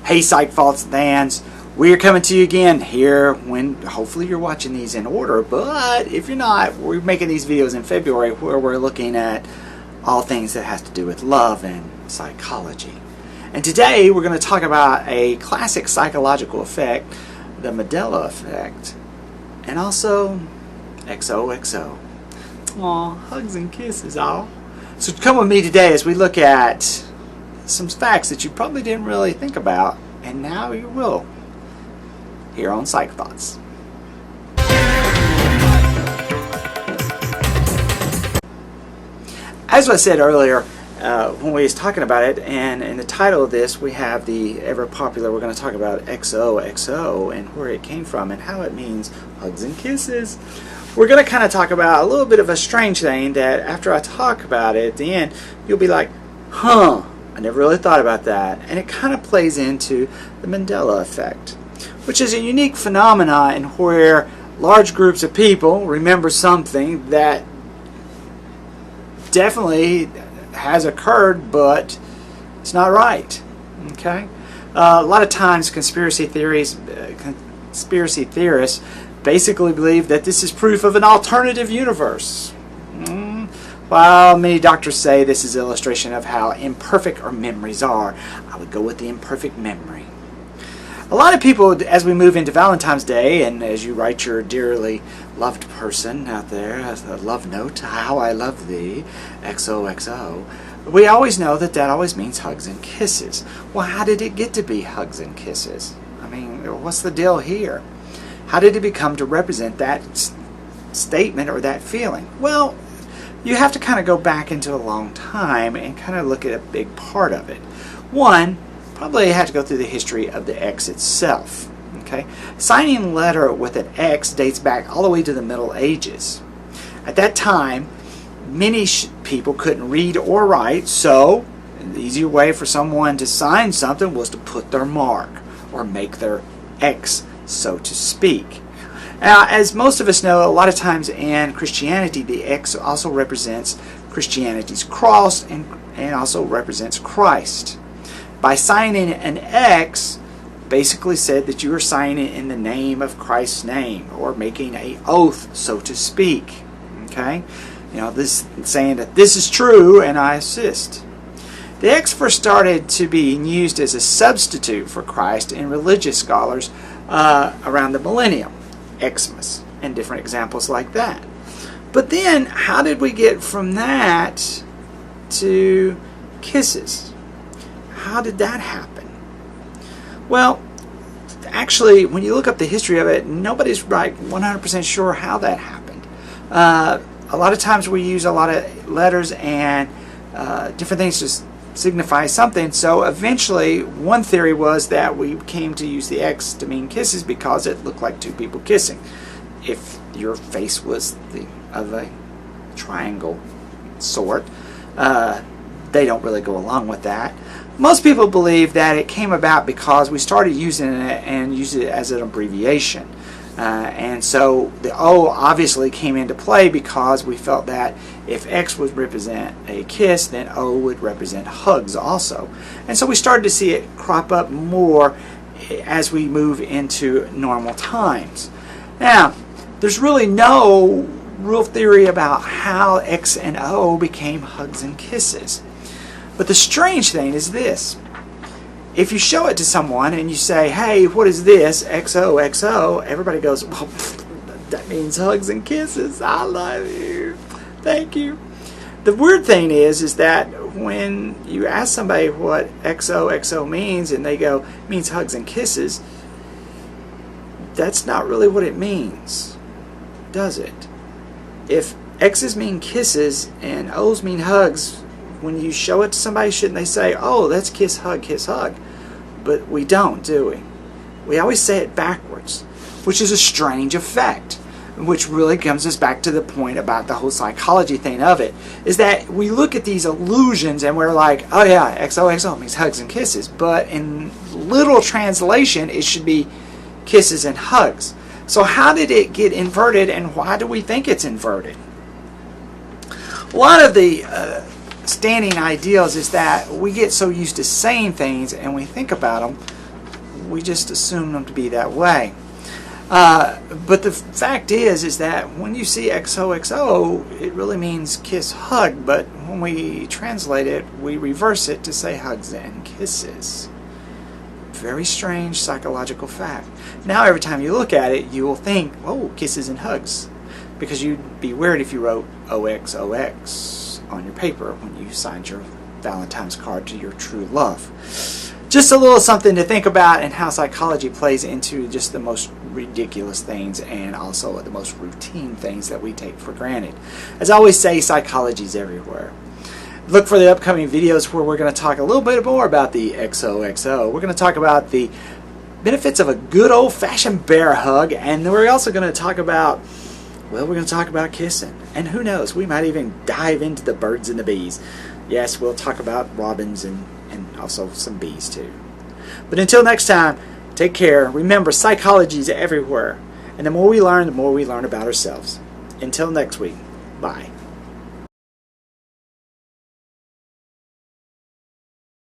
Hey Psychthoughts fans, we're coming to you again here when hopefully you're watching these in order, but if you're not, we're making these videos in February where we're looking at all things that has to do with love and psychology. And today we're going to talk about a classic psychological effect, the Mandela effect, and also XOXO. Aw, hugs and kisses, all. So come with me today as we look at some facts that you probably didn't really think about, and now you will, here on Psychthoughts. As I said earlier, when we was talking about it, and in the title of this we have the ever popular, we're going to talk about XOXO and where it came from and how it means hugs and kisses. We're going to kind of talk about a little bit of a strange thing that after I talk about it at the end, you'll be like, huh, I never really thought about that. And it kind of plays into the Mandela effect, which is a unique phenomenon in where large groups of people remember something that definitely has occurred, but it's not right. Okay? A lot of times conspiracy theorists basically believe that this is proof of an alternative universe. While many doctors say this is an illustration of how imperfect our memories are, I would go with the imperfect memory. A lot of people, as we move into Valentine's Day, and as you write your dearly loved person out there a love note, how I love thee, XOXO, we always know that that always means hugs and kisses. Well, how did it get to be hugs and kisses? I mean, what's the deal here? How did it become to represent that statement or that feeling? Well, you have to kind of go back into a long time and kind of look at a big part of it. One, probably have to go through the history of the X itself. Okay, signing a letter with an X dates back all the way to the Middle Ages. At that time, many people couldn't read or write, so the easier way for someone to sign something was to put their mark or make their X, so to speak. Now, as most of us know, a lot of times in Christianity, the X also represents Christianity's cross and also represents Christ. By signing an X, basically said that you are signing in the name of Christ's name, or making an oath, so to speak. Okay, you know, this saying that this is true, and I assist. The X first started to be used as a substitute for Christ in religious scholars around the millennium. Xmas and different examples like that. But then how did we get from that to kisses? How did that happen? Well, actually, when you look up the history of it, nobody's 100% sure how that happened. A lot of times we use a lot of letters and different things to signify something, so eventually one theory was that we came to use the X to mean kisses because it looked like two people kissing. If your face was of a triangle sort, they don't really go along with that. Most people believe that it came about because we started using it and used it as an abbreviation. And so the O obviously came into play because we felt that if X would represent a kiss, then O would represent hugs also. And so we started to see it crop up more as we move into normal times. Now, there's really no real theory about how X and O became hugs and kisses. But the strange thing is this. If you show it to someone and you say, hey, what is this, XOXO, everybody goes, well, that means hugs and kisses. I love you. Thank you. The weird thing is that when you ask somebody what XOXO means and they go, it means hugs and kisses, that's not really what it means, does it? If X's mean kisses and O's mean hugs, when you show it to somebody, shouldn't they say, oh, that's kiss, hug, But we don't, do we? We always say it backwards, which is a strange effect, which really comes us back to the point about the whole psychology thing of it, is that we look at these illusions and we're like, oh yeah, XOXO means hugs and kisses, but in literal translation, it should be kisses and hugs. So how did it get inverted, and why do we think it's inverted? A lot of the standing ideals is that we get so used to saying things and we think about them we just assume them to be that way. But the fact is that when you see XOXO, it really means kiss, hug, but when we translate it, we reverse it to say hugs and kisses. Very strange psychological fact. Now every time you look at it, you will think, oh, kisses and hugs. Because you'd be weird if you wrote OXOX on your paper when you signed your Valentine's card to your true love. Just a little something to think about, and how psychology plays into just the most ridiculous things and also the most routine things that we take for granted. As I always say, psychology is everywhere. Look for the upcoming videos where we're going to talk a little bit more about the XOXO. We're going to talk about the benefits of a good old-fashioned bear hug, and we're also going to talk about, well, we're going to talk about kissing. And who knows, we might even dive into the birds and the bees. Yes, we'll talk about robins and also some bees too. But until next time, take care. Remember, psychology is everywhere. And the more we learn about ourselves. Until next week, bye.